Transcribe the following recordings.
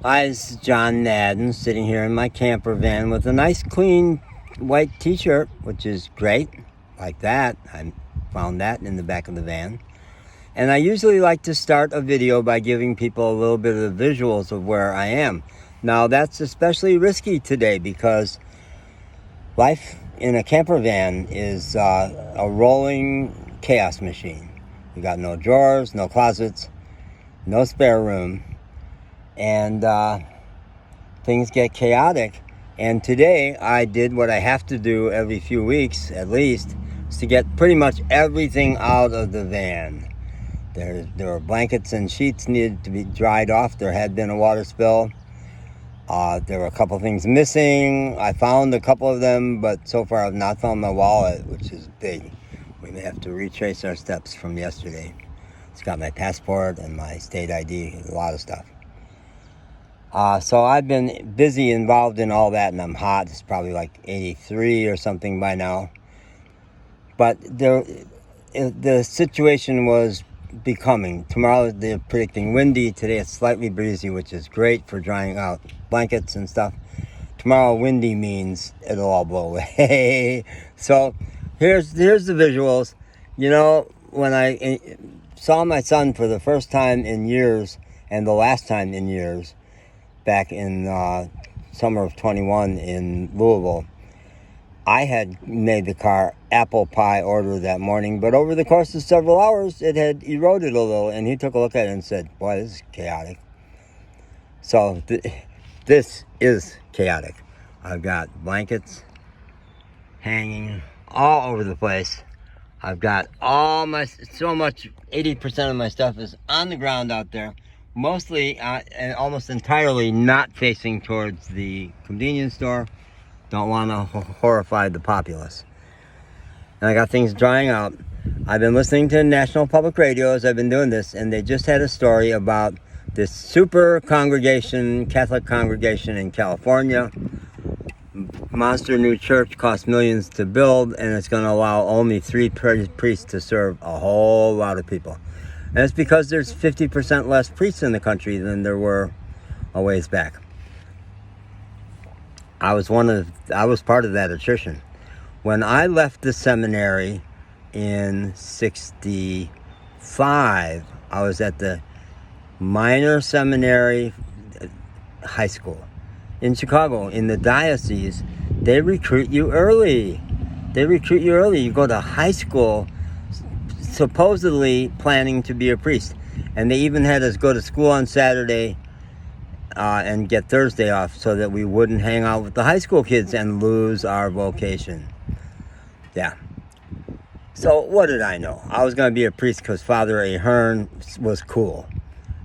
Hi, this is John Madden sitting here in my camper van with a nice clean white t-shirt, which is great, like that. I found that in the back of the van. And I usually like to start a video by giving people a little bit of the visuals of where I am. Now that's especially risky today because life in a camper van is a rolling chaos machine. You got no drawers, no closets, no spare room. And things get chaotic. And today I did what I have to do every few weeks at least, is to get pretty much everything out of the van. There were blankets and sheets needed to be dried off. There had been a water spill. There were a couple things missing. I found a couple of them, but so far I've not found my wallet, which is big. We may have to retrace our steps from yesterday. It's got my passport and my state ID, a lot of stuff. So I've been busy involved in all that, and I'm hot. It's probably like 83 or something by now. But the situation was becoming. Tomorrow they're predicting windy. Today it's slightly breezy, which is great for drying out blankets and stuff. Tomorrow windy means it'll all blow away. So here's the visuals. You know, when I saw my son for the first time in years, and the last time in years, back in summer of 21 in Louisville, I had made the car apple pie order that morning, but over the course of several hours, it had eroded a little, and he took a look at it and said, boy, this is chaotic. So this is chaotic. I've got blankets hanging all over the place. I've got so much, 80% of my stuff is on the ground out there. Mostly and almost entirely not facing towards the convenience store. Don't want to horrify the populace. And I got things drying out. I've been listening to National Public Radio as I've been doing this, and they just had a story about this super congregation, Catholic congregation in California. Monster new church, cost millions to build, and it's going to allow only 3 priests to serve a whole lot of people. And it's because there's 50% less priests in the country than there were a ways back. I was part of that attrition. When I left the seminary in 65, I was at the minor seminary high school in Chicago. In the diocese, they recruit you early. You go to high school supposedly planning to be a priest, and they even had us go to school on Saturday and get Thursday off so that we wouldn't hang out with the high school kids and lose our vocation. Yeah. So what did I know? I was going to be a priest because Father Ahern was cool,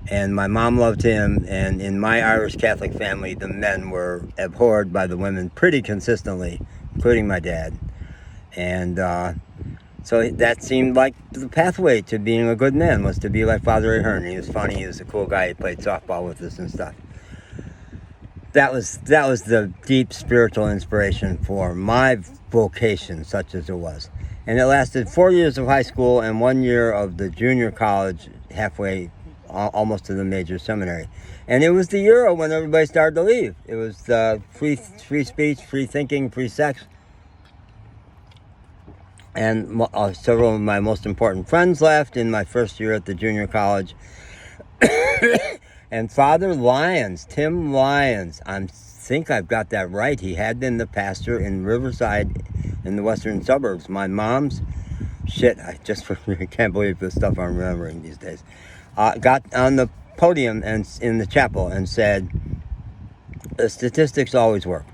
and my mom loved him, and in my Irish Catholic family the men were abhorred by the women pretty consistently, including my dad. And so that seemed like the pathway to being a good man, was to be like Father Ahern. He was funny, he was a cool guy, he played softball with us and stuff. That was the deep spiritual inspiration for my vocation, such as it was. And it lasted 4 years of high school and 1 year of the junior college, halfway, almost to the major seminary. And it was the era when everybody started to leave. It was free speech, free thinking, free sex. And several of my most important friends left in my first year at the junior college. And Father Lyons, Tim Lyons, I think I've got that right. He had been the pastor in Riverside in the western suburbs. My mom's, I can't believe the stuff I'm remembering these days. Got on the podium and in the chapel and said, the statistics always work.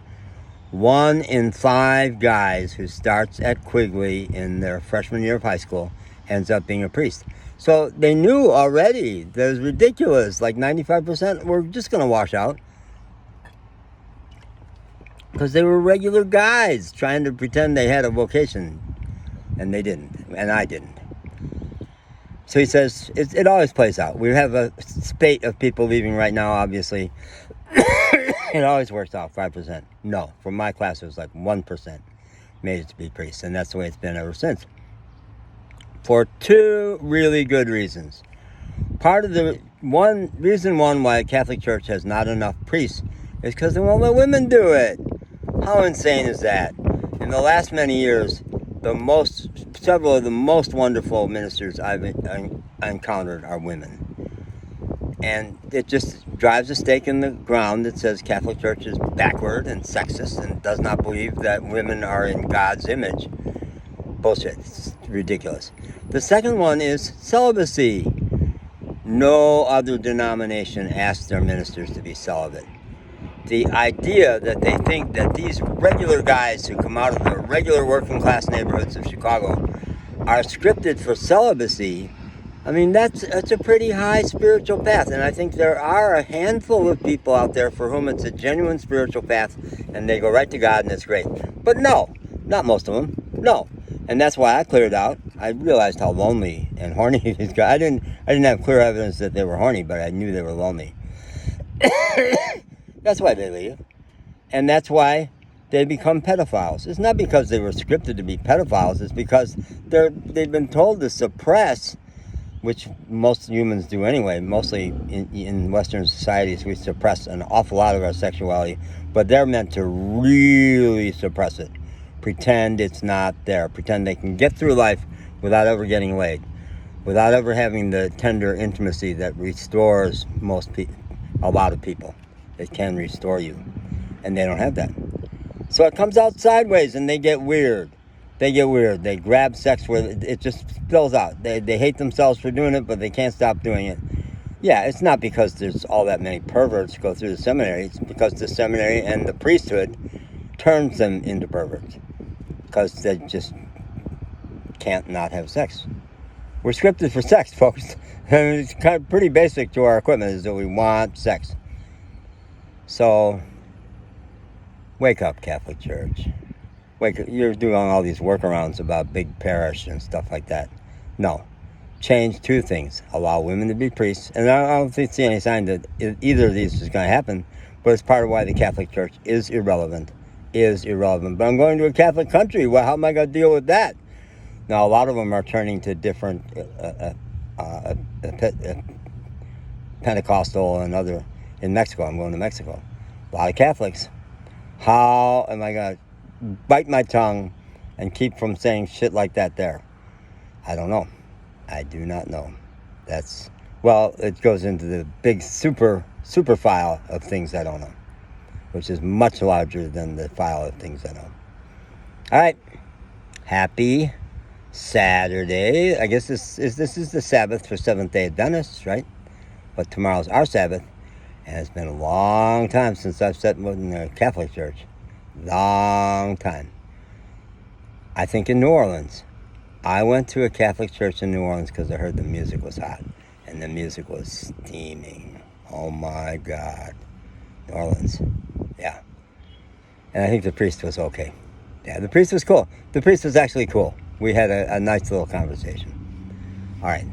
1 in 5 guys who starts at Quigley in their freshman year of high school ends up being a priest. So they knew already that it was ridiculous. Like 95% were just going to wash out because they were regular guys trying to pretend they had a vocation, and they didn't, and I didn't. So he says it always plays out. We have a spate of people leaving right now, obviously. It always works out 5%. No, for my class it was like 1% made it to be priests, and that's the way it's been ever since. For 2 really good reasons. part of the reason why the Catholic Church has not enough priests is because they won't let women do it. How insane is that? In the last many years, several of the most wonderful ministers I've encountered are women. And it just drives a stake in the ground that says Catholic Church is backward and sexist and does not believe that women are in God's image. Bullshit. It's ridiculous. The second one is celibacy. No other denomination asks their ministers to be celibate. The idea that they think that these regular guys who come out of the regular working class neighborhoods of Chicago are scripted for celibacy, I mean, that's a pretty high spiritual path. And I think there are a handful of people out there for whom it's a genuine spiritual path and they go right to God and it's great. But no, not most of them. No. And that's why I cleared out. I realized how lonely and horny these guys. I didn't have clear evidence that they were horny, but I knew they were lonely. That's why they leave. And that's why they become pedophiles. It's not because they were scripted to be pedophiles. It's because they've been told to suppress, which most humans do anyway. Mostly in Western societies, we suppress an awful lot of our sexuality, but they're meant to really suppress it. Pretend it's not there. Pretend they can get through life without ever getting laid, without ever having the tender intimacy that restores a lot of people. It can restore you, and they don't have that. So it comes out sideways, and they get weird. They grab sex where it just spills out. They hate themselves for doing it, but they can't stop doing it. Yeah, it's not because there's all that many perverts go through the seminary. It's because the seminary and the priesthood turns them into perverts. Because they just can't not have sex. We're scripted for sex, folks. It's kind of pretty basic to our equipment is that we want sex. So, wake up, Catholic Church. Wake up. You're doing all these workarounds about big parish and stuff like that. No. Change two things. Allow women to be priests. And I don't see any sign that either of these is going to happen. But it's part of why the Catholic Church is irrelevant. But I'm going to a Catholic country. Well, how am I going to deal with that? Now, a lot of them are turning to different Pentecostal and other. In Mexico, I'm going to Mexico. A lot of Catholics. How am I going to bite my tongue and keep from saying shit like that there? I don't know. I do not know. It goes into the big super file of things I don't know, which is much larger than the file of things I know. All right. Happy Saturday. I guess this is the Sabbath for Seventh-day Adventists, right? But tomorrow's our Sabbath. And it's been a long time since I've set foot in the Catholic Church. Long time. I think in New Orleans. I went to a Catholic church in New Orleans because I heard the music was hot. And the music was steaming. Oh my God. New Orleans. Yeah. And I think the priest was okay. Yeah, the priest was cool. The priest was actually cool. We had a nice little conversation. All right.